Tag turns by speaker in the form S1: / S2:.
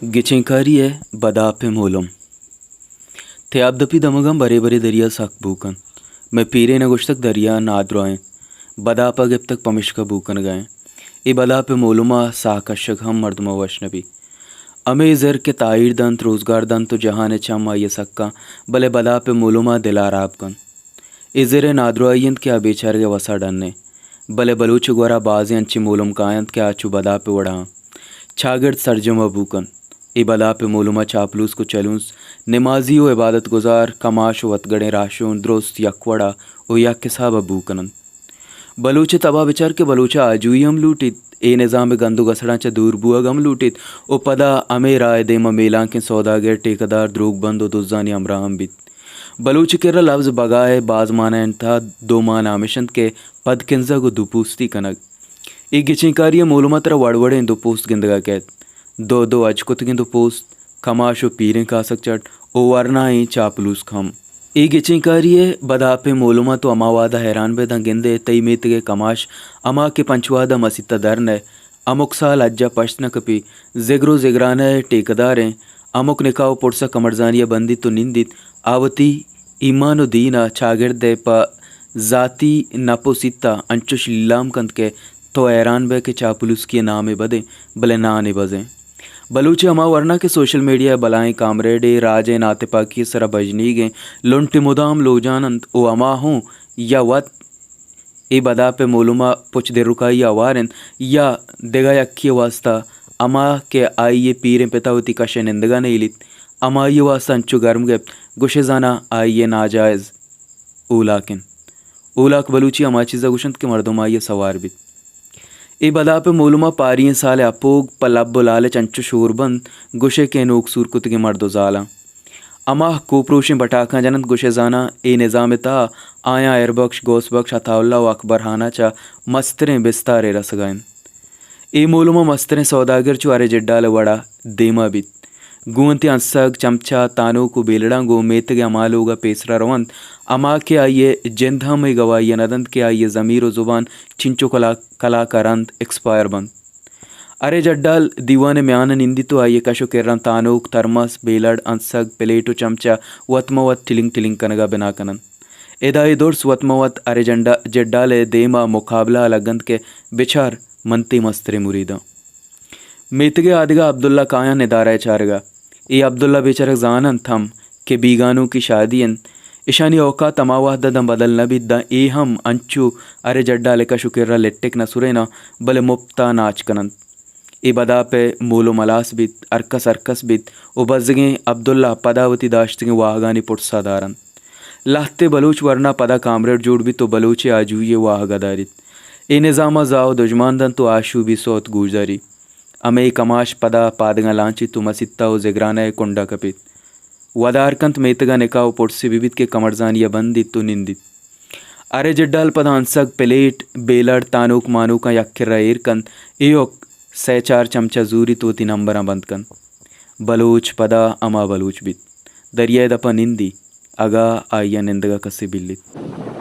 S1: गिचिंकारिये बदापे मोलम थे abdapi damagam bare bare dariya sak bukan मैं पीरे न गुश्तक दरिया नाद्रोएं बदापा गिब तक पमिश्का बूकन गए ए बदा पे मोलुमा साकशक हम मर्दमा वशनबी अमे ज़र के ताइर दंत रोज़गार दंत तो जहान चम ये सक्का भले बदा पे मोलुमा दिलाराब कन इज़रे नाद्रोयंत क्या बेचारे के वसा डन्ने भले बलूच गोरा बाजी अंची मोलुम कायंत के आचू बदा पे वड़ा छागड़ सरजमा बूकन ए बदा पे मोलुमा चापलूस को चलूस नमाजी व इबादत गुजार कमाश वतगड़े राशों द्रोस्त यकवड़ा ओ यक के साहब बूकनन बलूच तबा बिचार के बलूचा आजूयम लूटित ए निज़ाम गंदु गसड़ा च दूर बुआ गम लूटित ओ पदा अमे राय देम मेला के सौदागर टेकदार द्रोग बंद ओ दुजानी अमराम बित बलूच केरा लफ्ज़ बगाए बाज माना था दो मान आमिशंत के पद किंजा को दुपूस्ती कनक ए गिचिंकारिया मोलुमा तरह वड़वड़े दुपोस्त गिंदगा कैद दो दो अजकुत गिंदु पोस्त कमाशो पीरें कासक चट ओ वरनाई चापलूस खम ए गिचिंकारिये बदापे मोलुमा तो अमावादा हैरान बेदा गिंदे तई मेतगे कमाश अमा के पंचवादा मसिता दरने अमुक साल अज्जा पश्न कपी जिग्रो जिगराने टेकदारें अमुक निकाव पुरसा कमरजानिया बंदी तो निंदित आवती ईमानो दीना छागिरदे प जाती नपोसिता अंचुश लीलाम कंद के तो हैरान बे के चापलूस के नामे बदे भले नाने बजें बलूचे अमा वरना के सोशल मीडिया बलाएं कामरेडे राजे नाते पाकी सरा बजनी गए लुंट मुदाम लो जानंत ओ अमा हूँ या वत ए बदा पे मोलुमा पुछ दे रुकाई आवारन या देगा यक्की वास्ता अमा के आइए पीरें पितावती कशे निंदगा नहीं लित अमा ये वास्ता अंचु गर्म गप गुशे जाना आइए नाजायज ओलाकिन ओलाक बलूची अमा चीज़ा गुशंत के मर्दों आइए सवार बित ए बदा पे मोलुमा पारियन साले अपोग पलब लाले चंचु शोरबंद गुशे के नोक सूर कुतगे मर्दो जाला अमा कोप्रोशें बटाखा जनत गुशे जाना ए निज़ाम ता आया एरबख्श गोस बख्श अताउल्ला व अकबर हाना चा मस्तरें बिस्तारे रसगाइन ए मोलुमा मस्तरें सौदागर चुआरे जिड्डाल वड़ा देमा बित गुंते अंसग चमचा तानो को बेलड़ा गो मेतगे अमालोगा पेसरा रवंत अमा के आइए जिंदा में गवाइए नदंत के आइए ज़मीर व ज़ुबान चिंचो कला करंत एक्सपायर बंद अरे जड्डाल दीवाने म्यान निंदी तो आइए कशो केरन तानोक थर्मस बेलड़ अंसग प्लेटो चमचा वतमवत टिलिंग टिलिंग कनगा बिना कनन एदाई दोर्स वतमवत अरे जंडा जड्डाले देमा मुकाबला लगंत के बिचार मनती मस्तरे मुरीदा मेतगे आदिगा अब्दुल्ला काया निदारा चारगा ए अब्दुल्ला बेचारा जानन थम के बीगानों की शादियन इशानी औका तमावाह दम बदल न बिद्दा ए हम अंचू अरे जड्डा लेका शुक्र लेट्टिक न सुरेना बले मुफ्ता नाच कनंत ए बदा पे मोलो मलास बित अरकस अरकस बित ओ बजगे अब्दुल्ला पदावती दाश्तगे वाहगानी पुटसा दारन लाहते बलूच वरना पदा कामरेड जोड़ भी तो बलूचे आजूये वाहगदारित ए निज़ामा जाओ दुजमान दन तो आशू भी सोत गुजारी अमे कमाश पदा पादगा लांची तो मसित्ता ओ जिगराना कुंडा कपित वदारकंत मेतगा निकाव पुटसी विविध के कमरजानिया बंदित तो निंदित अरे जड्डाल पदा अंसग प्लेट बेलड़ तानुक मानुका यक्खिरा एरकंत एयोक सै चार चमचा जूरी तोती नंबरा बंदकन बलूच पदा अमा बलूच बित दरिया दपा निंदी अगा आइया निंदगा कसे बिल्लित।